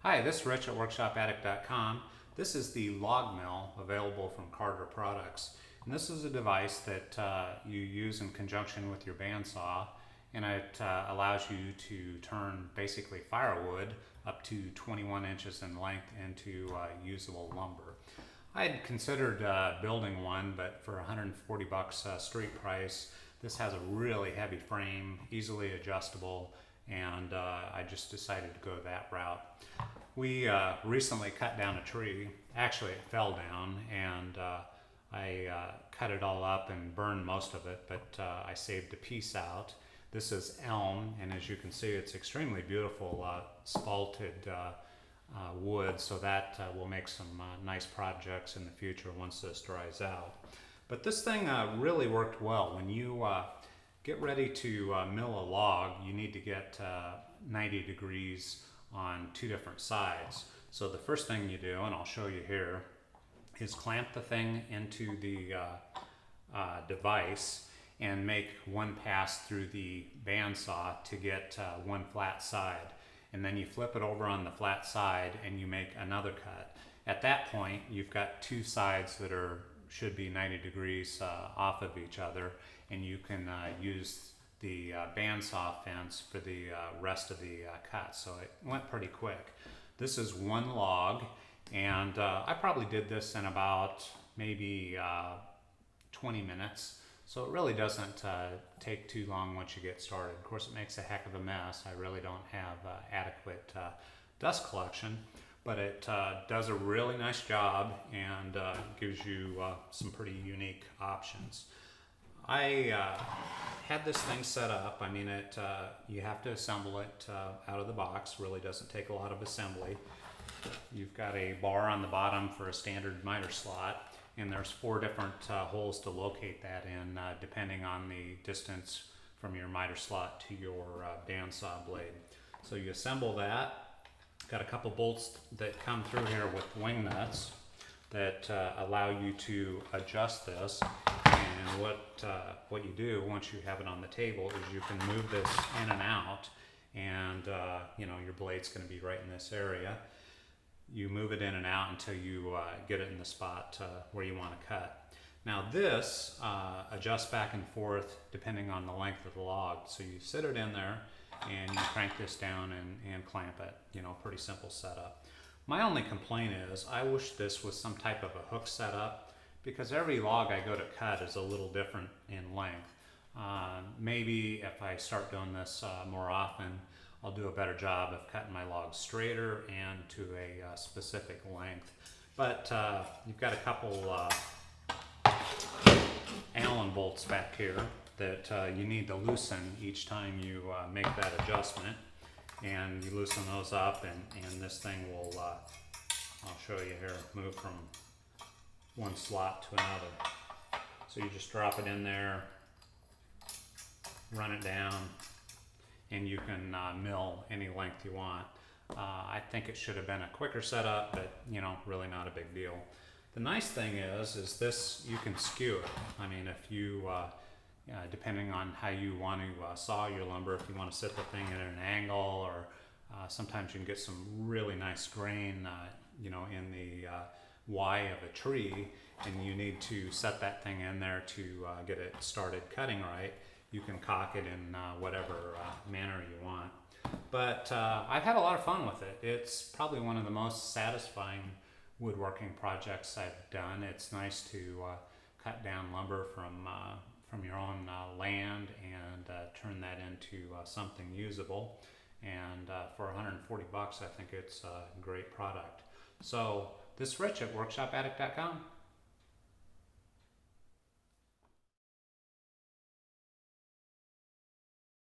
Hi, this is Rich at workshopattic.com. This is the log mill available from Carter Products. And this is a device that you use in conjunction with your bandsaw, and it allows you to turn basically firewood up to 21 inches in length into usable lumber. I had considered building one, but for $140 street price, this has a really heavy frame, easily adjustable, and I just decided to go that route. We recently cut down a tree. Actually, it fell down, and I cut it all up and burned most of it, but I saved a piece out. This is elm, and as you can see, it's extremely beautiful spalted wood, so that will make some nice projects in the future once this dries out. But this thing really worked well. When you get ready to mill a log, you need to get 90 degrees on two different sides. So the first thing you do, and I'll show you here, is clamp the thing into the device and make one pass through the bandsaw to get one flat side. And then you flip it over on the flat side and you make another cut. At that point, you've got two sides that should be 90 degrees off of each other, and you can use the bandsaw fence for the rest of the cut. So it went pretty quick. This is one log, and I probably did this in about maybe 20 minutes. So it really doesn't take too long once you get started. Of course, it makes a heck of a mess. I really don't have adequate dust collection, but it does a really nice job and gives you some pretty unique options. I had this thing set up. I mean, you have to assemble it out of the box. Really doesn't take a lot of assembly. You've got a bar on the bottom for a standard miter slot, and there's 4 different holes to locate that in, depending on the distance from your miter slot to your bandsaw blade. So you assemble that. Got a couple bolts that come through here with wing nuts that allow you to adjust this. And what you do once you have it on the table is you can move this in and out, and your blade's going to be right in this area. You move it in and out until you get it in the spot where you want to cut. Now this adjusts back and forth depending on the length of the log. So you sit it in there and you crank this down and clamp it. Pretty simple setup. My only complaint is I wish this was some type of a hook setup, because every log I go to cut is a little different in length. Maybe if I start doing this more often, I'll do a better job of cutting my logs straighter and to a specific length. But you've got a couple Allen bolts back here that you need to loosen each time you make that adjustment. And you loosen those up, and this thing will, I'll show you here, move from one slot to another. So you just drop it in there, run it down, and you can mill any length you want. I think it should have been a quicker setup, but really not a big deal. The nice thing is this, you can skew it. I mean, if you depending on how you want to saw your lumber, if you want to set the thing at an angle, or sometimes you can get some really nice grain in the Y of a tree, and you need to set that thing in there to get it started cutting right. You can cock it in whatever manner you want. But I've had a lot of fun with it. It's probably one of the most satisfying woodworking projects I've done. It's nice to cut down lumber from your own land and turn that into something usable. And for $140, I think it's a great product. So this is Rich at workshopattic.com.